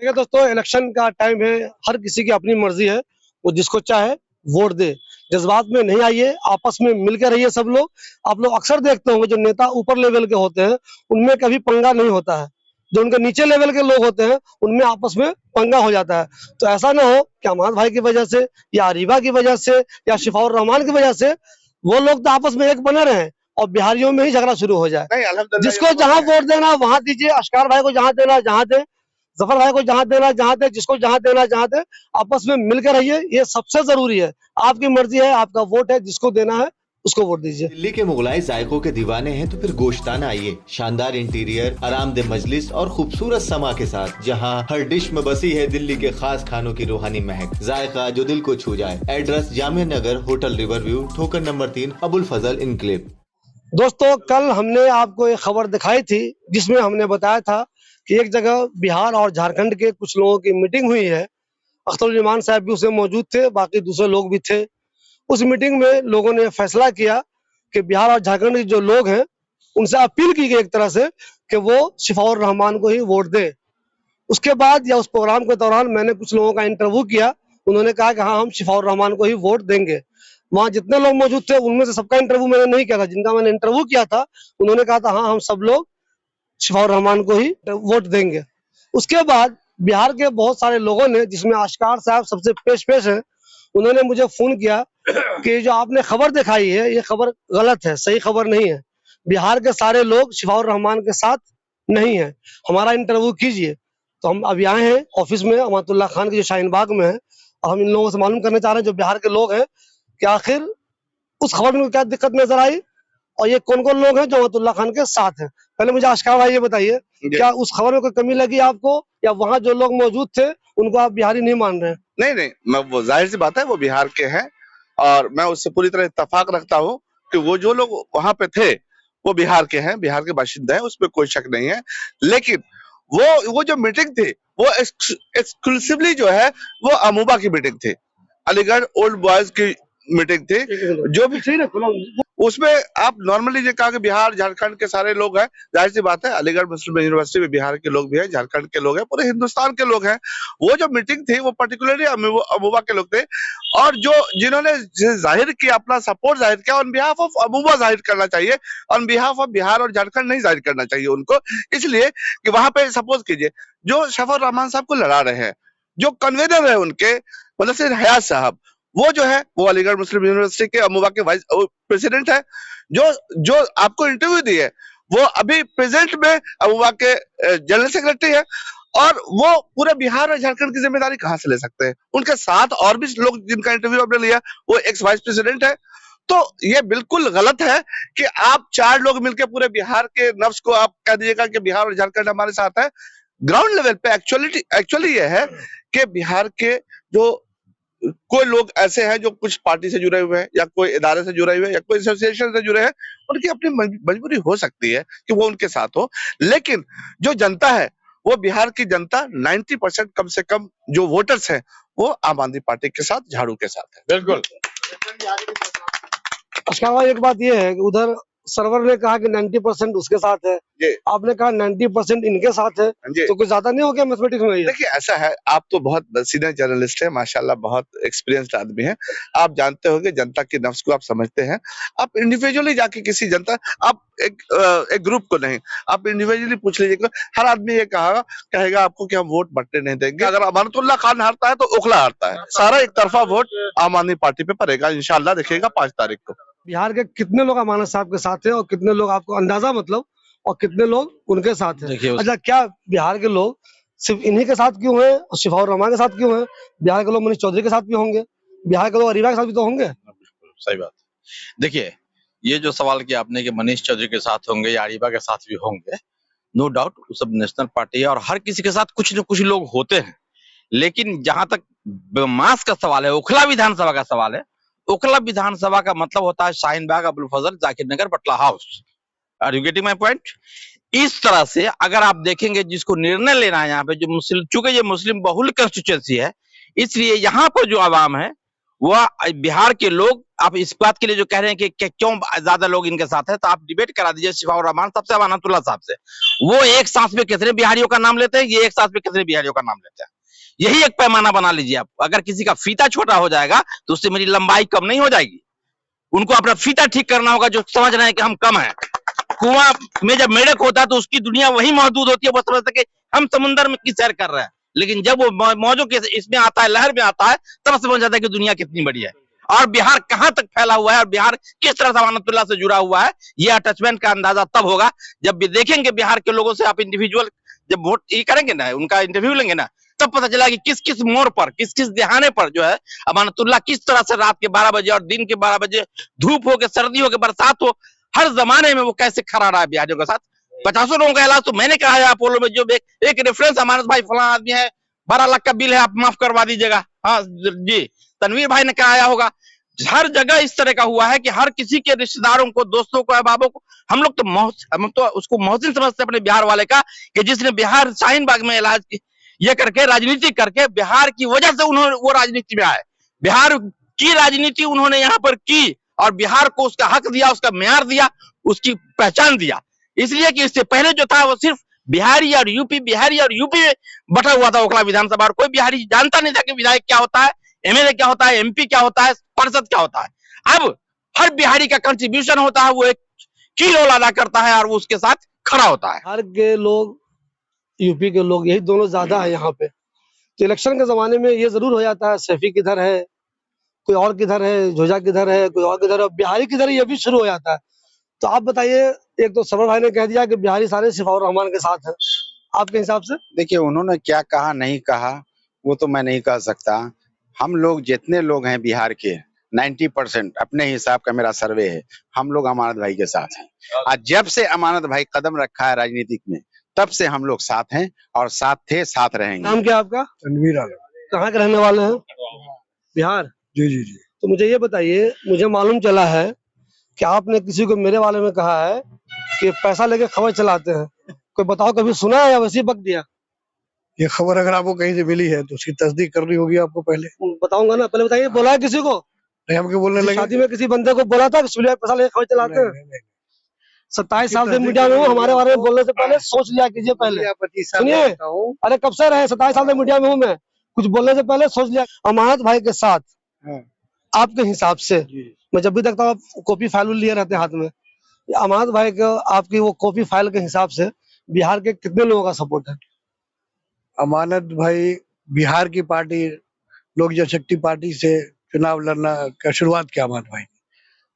देखिए दोस्तों, इलेक्शन का टाइम है, हर किसी की अपनी मर्जी है, वो जिसको चाहे वोट दे। जज्बात में नहीं आइए, आपस में मिलकर रहिए सब लोग। आप लोग अक्सर देखते होंगे जो नेता ऊपर लेवल के होते हैं, उनमें कभी पंगा नहीं होता है। जो उनके नीचे लेवल के लोग होते हैं, उनमें आपस में पंगा हो जाता है। तो ऐसा ना हो कि अमाद भाई की वजह से या अरीबा की वजह से या शिफाउर रहमान की वजह से वो लोग तो आपस में एक बने रहे और बिहारियों में ही झगड़ा शुरू हो जाए। जिसको जहां वोट देना वहां दीजिए, अशकार भाई को जहां देना जहां दे, जफर भाई को जहां देना जहां दे, जिसको जहां देना जहां दे। आपस में मिलकर रहिए, ये सबसे जरूरी है। आपकी मर्जी है, आपका वोट है, जिसको देना है उसको वोट दीजिए। दिल्ली के मुगलाई जायकों के दीवाने हैं तो फिर गोश्ताना आइए। शानदार इंटीरियर, आरामदेह मजलिस और खूबसूरत समा के साथ, जहां हर डिश में बसी है दिल्ली के खास खानों की रूहानी महक, जायका जो दिल को छू जाए। Address Jamia Nagar, hotel river view, ठोकर नंबर 3, अबुल फजल इनक्लेव। दोस्तों, कल हमने आपको एक खबर दिखाई थी जिसमें हमने बताया था कि एक जगह बिहार और झारखंड के कुछ लोगों की मीटिंग हुई है। अख्तरुल साहब भी उसमें मौजूद थे, बाकी दूसरे लोग भी थे। उस मीटिंग में लोगों ने फैसला किया कि बिहार और झारखंड के जो लोग हैं उनसे अपील की गई एक तरह से कि वो शिफाउर रहमान को ही वोट दे। उसके बाद या उस प्रोग्राम के दौरान मैंने कुछ लोगों का इंटरव्यू किया। उन्होंने कहा कि हाँ, हम शिफाउर रहमान को ही वोट देंगे। वहाँ जितने लोग मौजूद थे उनमें से सबका इंटरव्यू मैंने नहीं किया था। जिनका मैंने इंटरव्यू किया था उन्होंने कहा था हाँ, हम सब लोग शिफाउर रहमान को ही वोट देंगे। उसके बाद बिहार के बहुत सारे लोगों ने, जिसमें आशकार साहब सबसे पेश है, उन्होंने मुझे फोन किया कि जो आपने खबर दिखाई है ये खबर गलत है, सही खबर नहीं है। बिहार के सारे लोग शिफाउर रहमान के साथ नहीं है, हमारा इंटरव्यू कीजिए। तो हम अभी आए हैं ऑफिस में अमातुल्लाह खान के जो शाहीन बाग में है, और हम इन लोगों से मालूम करना चाह रहे हैं जो बिहार के लोग हैं कि आखिर उस खबर में क्या दिक्कत नजर आई और ये कौन कौन लोग हैं जो अमातुल्लाह खान के साथ हैं। पहले मुझे आशकार भाई ये बताइए, क्या उस खबर में कोई कमी लगी आपको, या वहाँ जो लोग मौजूद थे उनको आप बिहारी नहीं मान रहे हैं? नहीं, मैं वो जाहिर सी बात है वो बिहार के हैं और मैं उससे पूरी तरह इत्तेफाक रखता हूँ कि वो जो लोग वहां पे थे वो बिहार के हैं, बिहार के बाशिंदा हैं, उसमें कोई शक नहीं है। लेकिन वो जो मीटिंग थी वो एक्सक्लूसिवली जो है वो अमूबा की मीटिंग थी, अलीगढ़ ओल्ड बॉयज की मीटिंग थी। जो भी उसमें आप नॉर्मली ये कहा कि बिहार झारखंड के सारे लोग हैं, जाहिर सी बात है अलीगढ़ मुस्लिम यूनिवर्सिटी में बिहार के लोग भी हैं, झारखंड के लोग हैं, पूरे हिंदुस्तान के लोग हैं। वो जो मीटिंग थी वो पर्टिकुलरली अमूबा के लोग थे और जो जिन्होंने जाहिर किया, अपना सपोर्ट जाहिर किया, ऑन बिहाफ ऑफ अमूबा जाहिर करना चाहिए, ऑन बिहाफ ऑफ बिहार और झारखंड नहीं जाहिर करना चाहिए उनको। इसलिए कि वहां पे सपोज कीजिए जो शिफाउर रहमान साहब को लड़ा रहे हैं, जो कन्वीनर है उनके मतलब से हयात साहब, वो जो है वो अलीगढ़ मुस्लिम यूनिवर्सिटी के अमूबा के वाइस प्रेसिडेंट है। जो आपको इंटरव्यू दी है वो अभी प्रेजेंट में अमूबा के जनरल सेक्रेटरी है और वो पूरे बिहार और झारखंड की जिम्मेदारी कहां से ले सकते हैं? उनके साथ और भी लोग जिनका इंटरव्यू आपने लिया वो एक्स वाइस प्रेसिडेंट है। तो ये बिल्कुल गलत है कि आप 4 लोग मिलकर पूरे बिहार के नफ्स को आप कह दीजिएगा कि बिहार और झारखंड हमारे साथ है। ग्राउंड लेवल पे एक्चुअली ये है कि बिहार के जो कोई लोग ऐसे हैं जो कुछ पार्टी से जुड़े हुए हैं या कोई इदारे से जुड़े हुए हैं या कोई एसोसिएशन से जुड़े हैं, उनकी अपनी मजबूरी हो सकती है कि वो उनके साथ हो। लेकिन जो जनता है वो बिहार की जनता 90% कम से कम जो वोटर्स हैं वो आम आदमी पार्टी के साथ, झाड़ू के साथ है। बिल्कुल। अशकार, एक बात ये है कि उधर सर्वर ने कहा कि 90% उसके साथ है, आपने कहा 90% इनके साथ है, तो कुछ ज्यादा नहीं हो गया मैथमेटिक्स में? देखिए ऐसा है, आप तो बहुत सीनियर जर्नलिस्ट है, माशाल्लाह बहुत एक्सपीरियंस्ड आदमी है, आप जानते होंगे जनता की नफ्स को आप समझते हैं। आप इंडिविजुअली जाके किसी जनता, आप एक ग्रुप को नहीं, आप इंडिविजुअली पूछ लीजिएगा, हर आदमी ये कहेगा आपको कि हम वोट बंटने नहीं देंगे। अगर अमानतुल्लाह खान हारता है तो ओखला हारता है, सारा एक तरफा वोट आम आदमी पार्टी पे पड़ेगा इंशाल्लाह, देखिएगा 5 तारीख को। बिहार के कितने लोग अमानत साहब के साथ हैं और कितने लोग, आपको अंदाजा मतलब, और कितने लोग उनके साथ हैं? अच्छा, क्या बिहार के लोग सिर्फ इन्हीं के साथ क्यों हैं और शिफाउर रहमान के साथ क्यों हैं? बिहार के लोग मनीष चौधरी के साथ भी होंगे, बिहार के लोग अरीबा के साथ भी तो होंगे। सही बात। देखिए, ये जो सवाल किया आपने कि मनीष चौधरी के साथ होंगे या अरीबा के साथ भी होंगे, नो डाउट वो सब नेशनल पार्टी है और हर किसी के साथ कुछ न कुछ लोग होते हैं। लेकिन जहां तक मास का सवाल है, ओखला विधानसभा का सवाल है, ओखला विधानसभा का मतलब होता है Shaheen Bagh, Abul Fazal, Zakir Nagar, Batla House. Are you getting my point? इस तरह से अगर आप देखेंगे जिसको निर्णय लेना है यहाँ पे, जो मुस्लिम, चूंकि ये मुस्लिम बहुल कंस्टिट्यूएंसी है, इसलिए यहाँ पर जो आवाम है वह बिहार के लोग, आप इस बात के लिए जो कह रहे हैं कि क्यों ज्यादा लोग इनके साथ है, तो आप डिबेट करा दीजिए शिफाउर रहमान साहब से, अमानतुल्लाह साहब से। वो एक सांस में कितने बिहारियों का नाम लेते हैं, ये एक सांस में कितने बिहारियों का नाम लेते हैं। यही एक पैमाना बना लीजिए आप। अगर किसी का फीता छोटा हो जाएगा तो उससे मेरी लंबाई कम नहीं हो जाएगी। उनको अपना फीता ठीक करना होगा, जो समझ रहे हैं कि हम कम हैं। कुआं में जब मेढक होता है तो उसकी दुनिया वही महदूद होती है, वो समझते कि हम समुद्र में की सैर कर रहे हैं। लेकिन जब वो मौजों के इसमें आता है, लहर में आता है, तब समझ जाता है कि दुनिया कितनी बड़ी है और बिहार कहां तक फैला हुआ है और बिहार किस तरह से अमानतुल्लाह से जुड़ा हुआ है। ये अटैचमेंट का अंदाजा तब होगा जब भी देखेंगे बिहार के लोगों से आप इंडिविजुअल जब वोट ये करेंगे ना, उनका इंटरव्यू लेंगे ना, तब पता चला कि किस किस मोड़ पर, किस किस दहाने पर जो है अमानतुल्लाह किस तरह से रात के 12 बजे और दिन के 12 बजे, धूप हो के, सर्दी हो के, बरसात हो, हर जमाने में वो कैसे खड़ा रहा है बिहारियों के साथ। 50 लोगों का इलाज तो मैंने कहा है अपोलो में, जो एक रेफरेंस अमानत भाई फलाना आदमी है, 12 लाख का बिल है, आप माफ करवा दीजिएगा। हाँ जी, तनवीर भाई ने कराया होगा। हर जगह इस तरह का हुआ है कि हर किसी के रिश्तेदारों को, दोस्तों को, अहबाबों को, हम लोग तो हम तो उसको मोहसिन समझते अपने बिहार वाले का, कि जिसने बिहार शाहीन बाग में इलाज ये करके, राजनीति करके, बिहार की वजह से उन्होंने वो राजनीति में आए, बिहार की राजनीति उन्होंने यहाँ पर की और बिहार को उसका हक दिया, उसका म्यार दिया, उसकी पहचान दिया। इसलिए कि इससे पहले जो था वो सिर्फ बिहारी और यूपी में बटा हुआ था ओखला विधानसभा, और कोई बिहारी जानता नहीं था कि विधायक क्या होता है, एमएलए क्या होता है, एमपी क्या होता है, पार्षद क्या होता है। अब हर बिहारी का कंट्रीब्यूशन होता है, वो एक की रोल अदा करता है और वो उसके साथ खड़ा होता है। बिहार के लोग, यूपी के लोग, यही दोनों ज्यादा है यहाँ पे। तो इलेक्शन के जमाने में ये जरूर हो जाता है, सैफी किधर है, कोई और किधर है, झोजा किधर है, कोई और किधर है, बिहारी किधर है, ये भी शुरू हो जाता है। तो आप बताइए, एक तो सरवर भाई ने कह दिया कि बिहारी सारे शिफाउर रहमान के साथ है, आपके हिसाब से? देखिए, उन्होंने क्या कहा नहीं कहा वो तो मैं नहीं कह सकता। हम लोग जितने लोग हैं बिहार के 90% अपने हिसाब का मेरा सर्वे है, हम लोग अमानत भाई के साथ हैं। आज जब से अमानत भाई कदम रखा है राजनीतिक में, तब से हम लोग साथ हैं और साथ थे, साथ रहेंगे। नाम क्या आपका? तनवीर आलम। कहाँ के रहने वाले हैं? बिहार। जी जी जी। तो मुझे ये बताइए, मुझे मालूम चला है कि आपने किसी को मेरे बारे में कहा है कि पैसा लेके खबर चलाते हैं, कोई बताओ, कभी सुना है या वैसे ही बक दिया? ये खबर अगर आपको कहीं से मिली है तो उसकी तस्दीक करनी होगी आपको पहले। बताऊंगा ना, पहले बताइए, बोला है किसी को? नहीं, हम क्यों बोलने लगे? शादी में किसी बंदे को बोला था कि सुलिया पैसा लेके खबर चलाते हैं? नहीं। 27 साल से मीडिया में हूँ, हमारे बारे में बोलने से पहले सोच लिया कीजिए। पहले 25 साल सुनिए, का हूँ। अरे कब से रहे, 27 साल से मीडिया में हूँ मैं, कुछ बोलने से पहले सोच लिया। अमानत भाई के साथ आपके हिसाब से, मैं जब भी देखता हूँ आप कॉपी फाइल लिए रहते हैं हाथ में, अमानत भाई का आपकी वो कॉपी फाइल के हिसाब से बिहार के कितने लोगों का सपोर्ट है? अमानत भाई बिहार की पार्टी लोक जनशक्ति पार्टी से चुनाव लड़ना का शुरुआत किया अमानत भाई।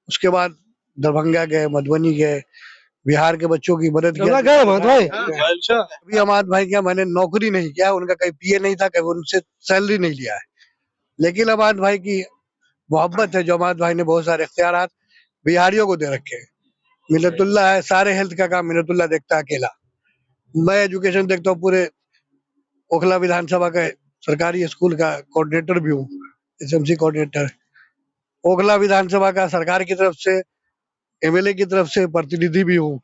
उसके बाद दरभंगा गए, मधुबनी गए, बिहार के बच्चों की मदद की। गए अमानत भाई? अभी अमानत भाई क्या, मैंने नौकरी नहीं किया, उनका कहीं पीए नहीं था, कभी उनसे सैलरी नहीं लिया है, लेकिन अमानत भाई की मोहब्बत है जो अमानत भाई ने बहुत सारे इख्तियारात बिहारियों को दे रखे हैं। मिन्नतुल्लाह है, सारे हेल्थ का काम मिन्नतुल्लाह देखता है अकेला। मैं एजुकेशन देखता हूँ, पूरे ओखला विधानसभा का सरकारी स्कूल का कोऑर्डिनेटर भी हूँ, एसएमसी कोऑर्डिनेटर। ओखला विधानसभा का सरकार की तरफ से, एमएलए की तरफ से प्रतिनिधि भी हूँ,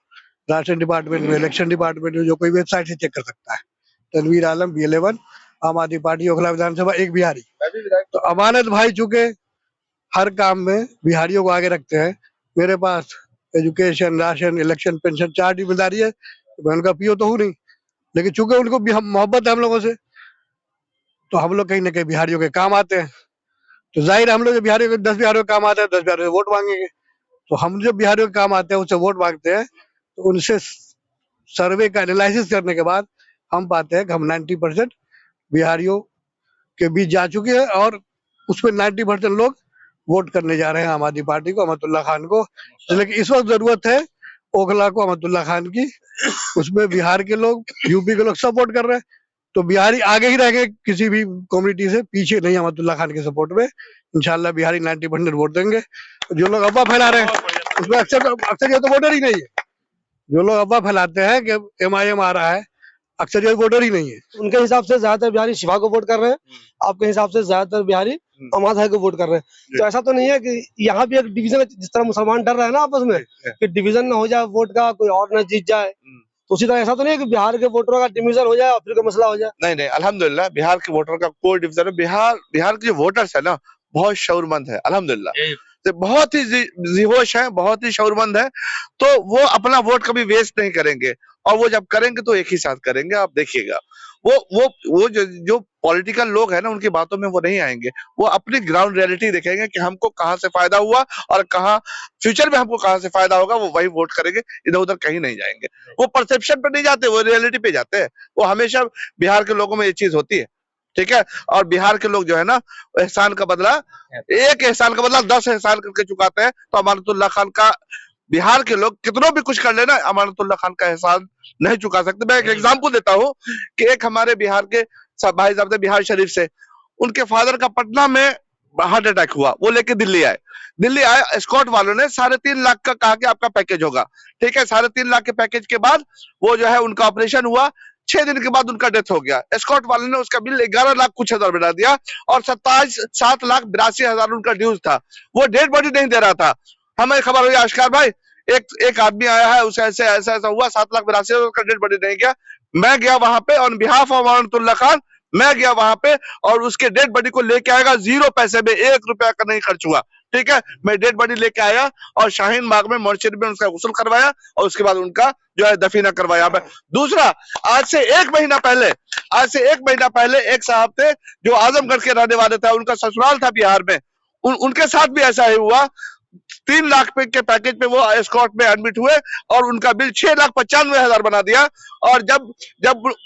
राशन डिपार्टमेंट में, इलेक्शन डिपार्टमेंट में, जो कोई वेबसाइट से चेक कर सकता है। तनवीर आलम, BL1, आम आदमी पार्टी, ओखला विधानसभा, एक बिहारी। तो अमानत भाई चूंकि हर काम में बिहारियों को आगे रखते हैं, मेरे पास एजुकेशन, राशन, इलेक्शन, पेंशन 4 जिम्मेदारी है। मैं उनका पीओ तो हूँ नहीं, लेकिन चूंकि उनको भी हम मोहब्बत है हम लोगों से, तो हम लोग कहीं ना कहीं बिहारियों के काम आते हैं। तो जाहिर हम लोग बिहारियों के 10 बिहारियों के काम आते हैं, 10 बिहारियों से वोट मांगेंगे। तो हम जो बिहारियों के काम आते हैं उनसे वोट मांगते हैं, तो उनसे सर्वे का एनालिसिस करने के बाद हम पाते हैं कि हम 90% बिहारियों के बीच जा चुके हैं और उसमें 90% लोग वोट करने जा रहे हैं आम आदमी पार्टी को, अहमदुल्ला खान को। लेकिन इस वक्त जरूरत है ओखला को अहमदुल्ला खान की, उसमें बिहार के लोग, यूपी के लोग सपोर्ट कर रहे हैं, तो बिहारी आगे ही रहेंगे, किसी भी कम्युनिटी से पीछे नहीं अहमदुल्ला खान के सपोर्ट में। इंशाल्लाह बिहारी 90% वोट देंगे। जो लोग अफवाह फैला रहे हैं उसमें अक्सर ये तो वोटर ही नहीं है। जो लोग अफवाह फैलाते हैं कि MIM आ रहा है, अक्सर ये वोटर ही नहीं है। उनके हिसाब से ज्यादातर बिहारी शिवा को वोट कर रहे हैं, आपके हिसाब से ज्यादातर बिहारी अमानत भाई को वोट कर रहे हैं। तो ऐसा तो नहीं है कि यहाँ भी एक डिवीजन है, जिस तरह मुसलमान डर रहे हैं ना आपस में कि डिवीजन ना हो जाए वोट का, कोई और ना जीत जाए, तो उसी तरह ऐसा तो नहीं है कि बिहार के वोटरों का डिवीजन हो जाए और फिर कोई मसला हो जाए? नहीं, अल्हम्दुलिल्लाह बिहार के वोटर का कोई डिवीजन है। बिहार के जो वोटर्स है ना, बहुत शऊरमंद है, अल्हम्दुलिल्लाह। तो बहुत ही जिहोश है, बहुत ही शऊरमंद है, तो वो अपना वोट कभी वेस्ट नहीं करेंगे, और वो जब करेंगे तो एक ही साथ करेंगे, आप देखिएगा। वो जो पॉलिटिकल लोग हैं ना, उनकी बातों में वो नहीं आएंगे, वो अपनी ग्राउंड रियलिटी देखेंगे कि हमको कहाँ से फायदा हुआ और कहाँ फ्यूचर में हमको कहाँ से फायदा होगा, वो वही वोट करेंगे, इधर उधर कहीं नहीं जाएंगे। वो परसेप्शन पे नहीं जाते, वो रियलिटी पे जाते हैं। वो हमेशा बिहार के लोगों में ये चीज होती है, ठीक है। और बिहार के लोग जो है ना, एहसान का बदला, एक एहसान का बदला 10 एहसान करके चुकाते हैं। तो अमानतुल्लाह खान का, बिहार के लोग कितनों भी कुछ कर लेना, अमानतुल्लाह खान का एहसान नहीं चुका सकते। मैं एक एग्जांपल देता हूँ कि एक हमारे बिहार के भाई साहब थे, बिहार शरीफ से, उनके फादर का पटना में हार्ट अटैक हुआ, वो लेके दिल्ली आए। दिल्ली आए, एस्कॉर्ट वालों ने 3.5 लाख का कहा कि आपका पैकेज होगा, ठीक है। 3.5 लाख के पैकेज के बाद वो जो है उनका ऑपरेशन हुआ, 6 दिन के बाद उनका डेथ हो गया। एस्कॉर्ट वाले ने उसका बिल 11 लाख कुछ हजार बना दिया, और 7,82,000 उनका ड्यूज था। वो डेड बॉडी नहीं दे रहा था। हमें खबर हुई, आशकार भाई एक आदमी आया है, उसे ऐसे ऐसा हुआ, 7,82,000 का डेड बॉडी नहीं गया। मैं गया वहां पे on behalf of Amanatullah Khan, मैं गया वहां पे, और उसके डेड बॉडी को लेके आएगा 0 पैसे में, 1 रुपया का नहीं खर्च हुआ, ठीक है। मैं डेड बॉडी लेके आया और शाहीन बाग में मोर्चरी में उसका गुस्ल करवाया, और उसके बाद उनका जो है दफीना करवाया। दूसरा, आज से 1 महीना पहले एक साहब थे जो आजमगढ़ के रहने वाले थे, उनका ससुराल था बिहार में, उनके साथ भी ऐसा ही हुआ। 3 लाख के पैकेज पे वो एस्कॉर्ट में एडमिट हुए, और उनका बिल 6,95,000 बना दिया, और जब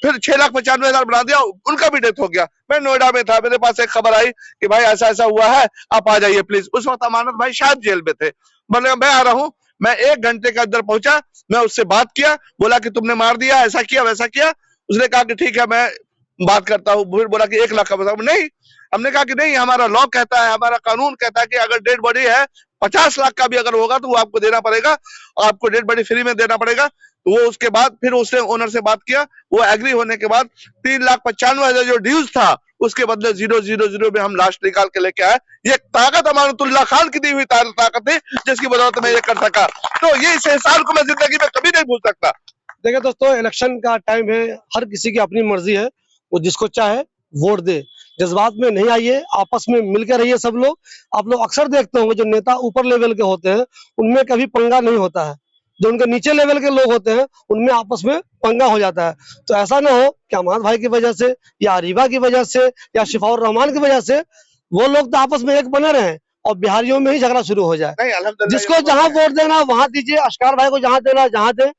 फिर 6,95,000 बना दिया, उनका भी डेथ हो गया। मैं नोएडा में था, मेरे पास एक खबर आई कि भाई ऐसा हुआ है, आप आ जाइए प्लीज। उस वक्त अमानत भाई शायद जेल में थे। मैं आ रहा हूँ। मैं 1 घंटे के अंदर पहुंचा, मैं उससे बात किया, बोला कि तुमने मार दिया, ऐसा किया वैसा किया। उसने कहा कि ठीक है, मैं बात करता हूँ। फिर बोला कि 1 लाख का बता, नहीं। हमने कहा कि नहीं, हमारा लॉ कहता है, हमारा कानून कहता है कि अगर डेड बॉडी है 50 लाख का भी अगर होगा तो वो आपको देना पड़ेगा, और आपको डेड बॉडी फ्री में देना पड़ेगा। तो वो उसके बाद फिर उसने ओनर से बात किया, वो एग्री होने के बाद 3,95,000 जो ड्यूज था, उसके बदले 000 में हम लास्ट निकाल के लेके आए। ये ताकत अमानतुल्लाह खान की दी हुई ताकत थी, जिसकी बदौलत मैं ये कर सका। तो ये इस एहसान को मैं जिंदगी में कभी नहीं भूल सकता। देखिए दोस्तों, इलेक्शन का टाइम है, हर किसी की अपनी मर्जी है, वो जिसको चाहे वोट दे। जज्बात में नहीं आइए, आपस में मिलकर रहिए सब लोग। आप लोग अक्सर देखते होंगे जो नेता ऊपर लेवल के होते हैं, उनमें कभी पंगा नहीं होता है। जो उनके नीचे लेवल के लोग होते हैं, उनमें आपस में पंगा हो जाता है। तो ऐसा ना हो कि अमान भाई की वजह से, या अरीबा की वजह से, या शिफाउर रहमान की वजह से वो लोग तो आपस में एक बने रहे और बिहारियों में ही झगड़ा शुरू हो जाए। नहीं, अल्हम्दुलिल्लाह, जिसको जहां वोट देना वहां दीजिए, अशकार भाई को जहां देना जहां दे,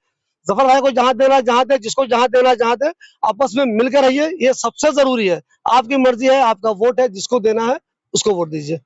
जफर भाई को जहां देना जहां दे, जिसको जहां देना जहां दे। आपस में मिलकर रहिए, ये सबसे जरूरी है। आपकी मर्जी है, आपका वोट है, जिसको देना है उसको वोट दीजिए।